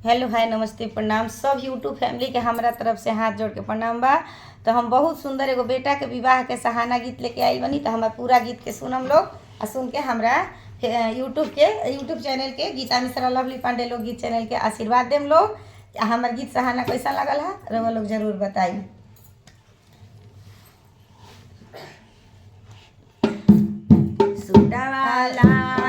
Hello hi नमस्ते प्रणाम सब यूट्यूब फैमिली के हमरा तरफ से हाथ जोड़ के प्रणाम बा। तो हम बहुत सुंदर एगो बेटा के विवाह के सहाना गीत लेके आई बनी। तो हमारा पूरा गीत के सुनम लोग और सुन के हमरा यूट्यूब चैनल के गीता मिश्रा लवली पांडे लोग गीत चैनल के आशीर्वाद देम लोग। हमार गीत सहाना कैसा लगल है रउआ लोग जरूर बताई। सुडा वाला